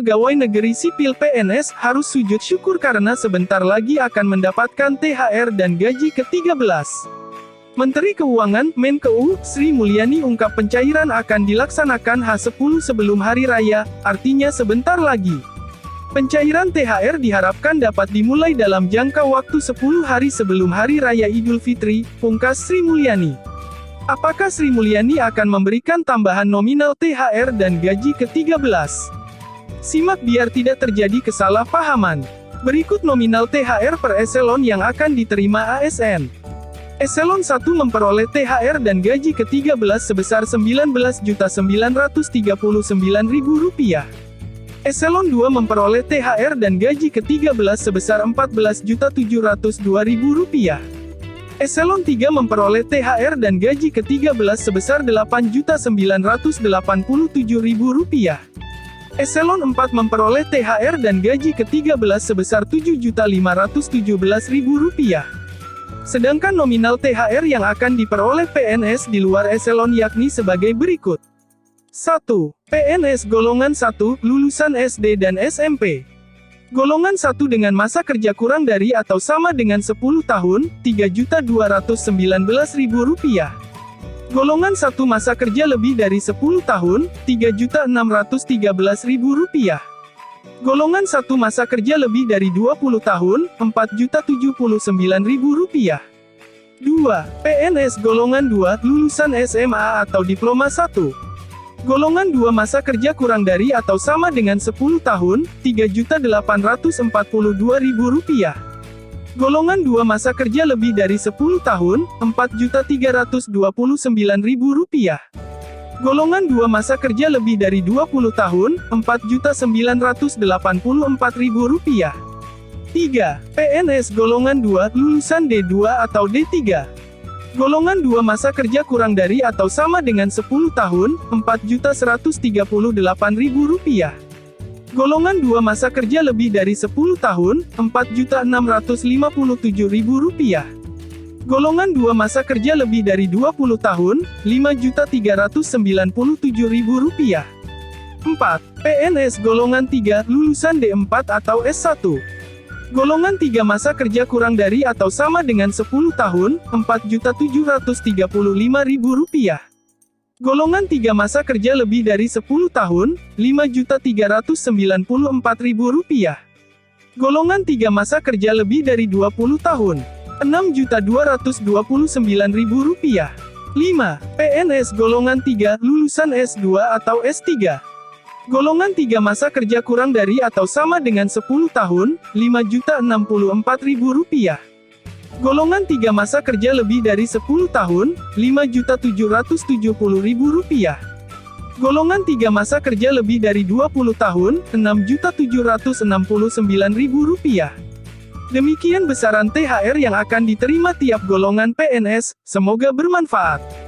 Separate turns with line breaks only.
pegawai negeri sipil PNS harus sujud syukur karena sebentar lagi akan mendapatkan THR dan gaji ke-13. Menteri Keuangan, Menkeu, Sri Mulyani ungkap pencairan akan dilaksanakan H10 sebelum Hari Raya, artinya sebentar lagi. Pencairan THR diharapkan dapat dimulai dalam jangka waktu 10 hari sebelum Hari Raya Idul Fitri, pungkas Sri Mulyani. Apakah Sri Mulyani akan memberikan tambahan nominal THR dan gaji ke-13? Simak biar tidak terjadi kesalahpahaman. Berikut nominal THR per eselon yang akan diterima ASN. Eselon 1 memperoleh THR dan gaji ke-13 sebesar Rp19.939.000. Eselon 2 memperoleh THR dan gaji ke-13 sebesar Rp14.702.000. Eselon 3 memperoleh THR dan gaji ke-13 sebesar Rp8.987.000. Eselon 4 memperoleh THR dan gaji ke-13 sebesar Rp7.517.000. Sedangkan nominal THR yang akan diperoleh PNS di luar eselon yakni sebagai berikut. 1. PNS golongan 1, lulusan SD dan SMP. Golongan 1 dengan masa kerja kurang dari atau sama dengan 10 tahun, Rp3.219.000. Golongan 1 masa kerja lebih dari 10 tahun, Rp3.613.000. Golongan 1 masa kerja lebih dari 20 tahun, Rp4.079.000. 2. PNS golongan 2, lulusan SMA atau Diploma 1. Golongan 2 masa kerja kurang dari atau sama dengan 10 tahun, Rp3.842.000. Golongan 2 masa kerja lebih dari 10 tahun, Rp4.329.000. Golongan 2 masa kerja lebih dari 20 tahun, Rp4.984.000. 3. PNS golongan 2, lulusan D2 atau D3. Golongan 2 masa kerja kurang dari atau sama dengan 10 tahun, Rp4.138.000. Golongan 2 masa kerja lebih dari 10 tahun, Rp4.657.000. Golongan 2 masa kerja lebih dari 20 tahun, Rp5.397.000. 4. PNS golongan 3, lulusan D4 atau S1. Golongan 3 masa kerja kurang dari atau sama dengan 10 tahun, Rp4.735.000. Golongan 3 masa kerja lebih dari 10 tahun, Rp5.394.000. Golongan 3 masa kerja lebih dari 20 tahun, Rp6.229.000. 5. PNS golongan 3, lulusan S2 atau S3. Golongan 3 masa kerja kurang dari atau sama dengan 10 tahun, Rp5.064.000. Golongan 3 masa kerja lebih dari 10 tahun, Rp5.770.000. Golongan 3 masa kerja lebih dari 20 tahun, Rp6.769.000. Demikian besaran THR yang akan diterima tiap golongan PNS, semoga bermanfaat.